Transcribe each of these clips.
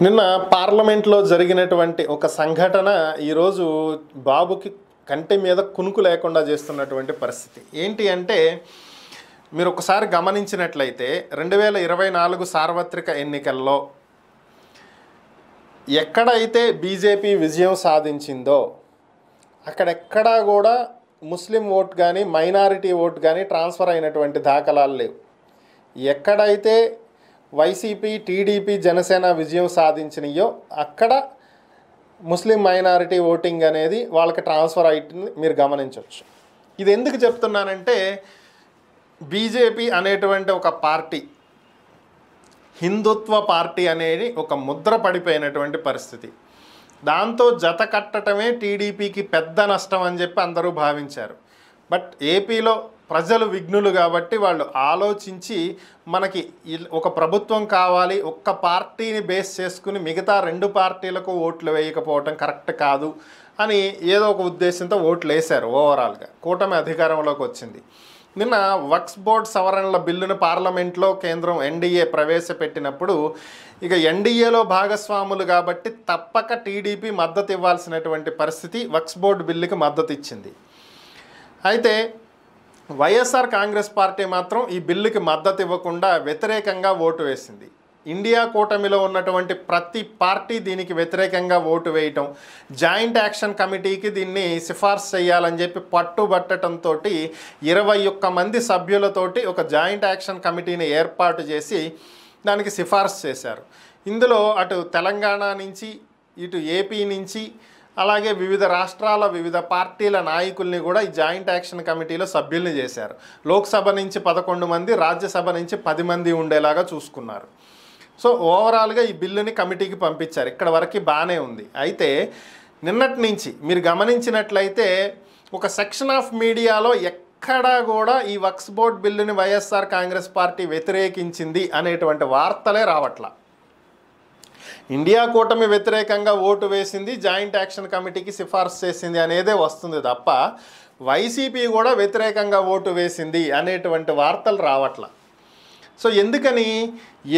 నిన్న పార్లమెంట్లో జరిగినటువంటి ఒక సంఘటన ఈరోజు బాబుకి కంటి మీద కునుకు లేకుండా చేస్తున్నటువంటి పరిస్థితి ఏంటి అంటే మీరు ఒకసారి గమనించినట్లయితే 2024 సార్వత్రిక ఎన్నికల్లో ఎక్కడైతే బీజేపీ విజయం సాధించిందో అక్కడెక్కడా కూడా ముస్లిం ఓట్ కానీ మైనారిటీ ఓట్ కానీ ట్రాన్స్ఫర్ అయినటువంటి దాఖలాలు లేవు. ఎక్కడైతే వైసీపీ టీడీపీ జనసేన విజయం సాధించినయో అక్కడ ముస్లిం మైనారిటీ ఓటింగ్ అనేది వాళ్ళకి ట్రాన్స్ఫర్ అవుతుంది, మీరు గమనించవచ్చు. ఇది ఎందుకు చెప్తున్నానంటే బీజేపీ అనేటువంటి ఒక పార్టీ హిందుత్వ పార్టీ అనేది ఒక ముద్ర పడిపోయినటువంటి పరిస్థితి. దాంతో జత కట్టడమే టీడీపీకి పెద్ద నష్టం అని చెప్పి అందరూ భావించారు. బట్ ఏపీలో ప్రజలు విఘ్నులు కాబట్టి వాళ్ళు ఆలోచించి మనకి ఒక ప్రభుత్వం కావాలి, ఒక్క పార్టీని బేస్ చేసుకుని మిగతా రెండు పార్టీలకు ఓట్లు వేయకపోవటం కరెక్ట్ కాదు అని ఏదో ఒక ఉద్దేశంతో ఓట్లు వేశారు. ఓవరాల్గా కూటమి అధికారంలోకి వచ్చింది. నిన్న వక్ఫ్ బోర్డ్ సవరణల బిల్లును పార్లమెంట్లో కేంద్రం ఎన్డీఏ ప్రవేశపెట్టినప్పుడు ఇక ఎన్డీఏలో భాగస్వాములు కాబట్టి తప్పక టీడీపీ మద్దతు ఇవ్వాల్సినటువంటి పరిస్థితి వక్ఫ్ బోర్డు బిల్లుకి మద్దతు ఇచ్చింది. అయితే వైఎస్ఆర్ కాంగ్రెస్ పార్టీ మాత్రం ఈ బిల్లుకి మద్దతు ఇవ్వకుండా వ్యతిరేకంగా ఓటు వేసింది. ఇండియా కూటమిలో ఉన్నటువంటి ప్రతి పార్టీ దీనికి వ్యతిరేకంగా ఓటు వేయటం, జాయింట్ యాక్షన్ కమిటీకి దీన్ని సిఫార్సు చేయాలని చెప్పి పట్టుబట్టడంతో 21 మంది సభ్యులతోటి ఒక జాయింట్ యాక్షన్ కమిటీని ఏర్పాటు చేసి దానికి సిఫార్సు చేశారు. ఇందులో అటు తెలంగాణ నుంచి ఇటు ఏపీ నుంచి అలాగే వివిధ రాష్ట్రాల వివిధ పార్టీల నాయకుల్ని కూడా ఈ జాయింట్ యాక్షన్ కమిటీలో సభ్యుల్ని చేశారు. లోక్సభ నుంచి 11 మంది, రాజ్యసభ నుంచి 10 మంది ఉండేలాగా చూసుకున్నారు. సో ఓవరాల్గా ఈ బిల్లుని కమిటీకి పంపించారు. ఇక్కడ వరకు బాగానే ఉంది. అయితే నిన్నటి నుంచి మీరు గమనించినట్లయితే ఒక సెక్షన్ ఆఫ్ మీడియాలో ఎక్కడా కూడా ఈ వక్ఫ్ బోర్డ్ బిల్లుని వైఎస్ఆర్ కాంగ్రెస్ పార్టీ వ్యతిరేకించింది అనేటువంటి వార్తలే రావట్లా. ఇండియా కూటమి వ్యతిరేకంగా ఓటు వేసింది, జాయింట్ యాక్షన్ కమిటీకి సిఫార్సు చేసింది అనేదే వస్తుంది తప్ప వైసీపీ కూడా వ్యతిరేకంగా ఓటు వేసింది అనేటువంటి వార్తలు రావట్లా. సో ఎందుకని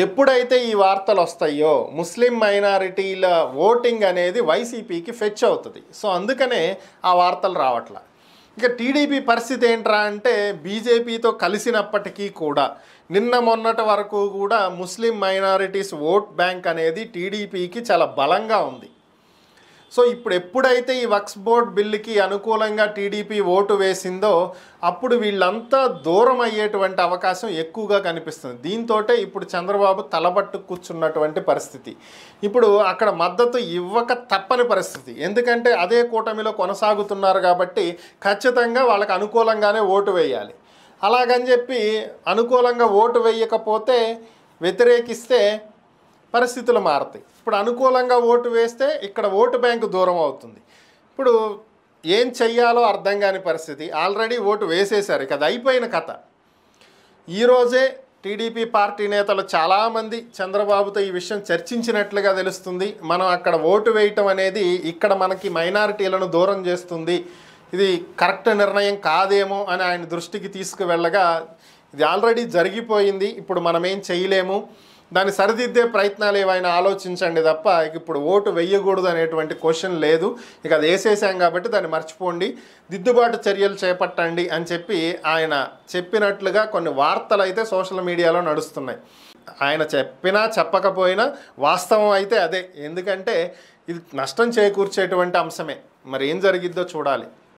ఎప్పుడైతే ఈ వార్తలు వస్తాయో ముస్లిం మైనారిటీల ఓటింగ్ అనేది వైసీపీకి ఫెచ్ అవుతుంది. సో అందుకనే ఆ వార్తలు రావట్లా. ఇక టీడీపీ పరిస్థితి ఏంట్రా అంటే బీజేపీతో కలిసినప్పటికీ కూడా నిన్న మొన్నటి వరకు కూడా ముస్లిం మైనారిటీస్ ఓట్ బ్యాంక్ అనేది టీడీపీకి చాలా బలంగా ఉంది. సో ఇప్పుడు ఎప్పుడైతే ఈ వక్ఫ్ బోర్డ్ బిల్లుకి అనుకూలంగా టీడీపీ ఓటు వేసిందో అప్పుడు వీళ్ళంతా దూరం అయ్యేటువంటి అవకాశం ఎక్కువగా కనిపిస్తుంది. దీంతో ఇప్పుడు చంద్రబాబు తలబట్టు కూర్చున్నటువంటి పరిస్థితి. ఇప్పుడు అక్కడ మద్దతు ఇవ్వక తప్పని పరిస్థితి. ఎందుకంటే అదే కూటమిలో కొనసాగుతున్నారు కాబట్టి ఖచ్చితంగా వాళ్ళకి అనుకూలంగానే ఓటు వేయాలి. అలాగని చెప్పి అనుకూలంగా ఓటు వేయకపోతే వ్యతిరేకిస్తే పరిస్థితులు మారుతాయి. ఇప్పుడు అనుకూలంగా ఓటు వేస్తే ఇక్కడ ఓటు బ్యాంకు దూరం అవుతుంది. ఇప్పుడు ఏం చెయ్యాలో అర్థం కాని పరిస్థితి. ఆల్రెడీ ఓటు వేసేశారు, ఇక అది అయిపోయిన కథ. ఈరోజే టీడీపీ పార్టీ నేతలు చాలామంది చంద్రబాబుతో ఈ విషయం చర్చించినట్లుగా తెలుస్తుంది. మనం అక్కడ ఓటు వేయటం అనేది ఇక్కడ మనకి మైనారిటీలను దూరం చేస్తుంది, ఇది కరెక్ట్ నిర్ణయం కాదేమో అని ఆయన దృష్టికి తీసుకువెళ్ళగా ఇది ఆల్రెడీ జరిగిపోయింది, ఇప్పుడు మనం ఏం చేయలేము, దాన్ని సరిదిద్దే ప్రయత్నాలు ఏమైనా ఆలోచించండి తప్ప ఇప్పుడు ఓటు వేయకూడదు అనేటువంటి క్వశ్చన్ లేదు. ఇక అది వేసేసాం కాబట్టి దాన్ని మర్చిపోండి, దిద్దుబాటు చర్యలు చేపట్టండి అని చెప్పి ఆయన చెప్పినట్లుగా కొన్ని వార్తలు అయితే సోషల్ మీడియాలో నడుస్తున్నాయి. ఆయన చెప్పినా చెప్పకపోయినా వాస్తవం అయితే అదే. ఎందుకంటే ఇది నష్టం చేకూర్చేటువంటి అంశమే. మరి ఏం జరిగిద్దో చూడాలి.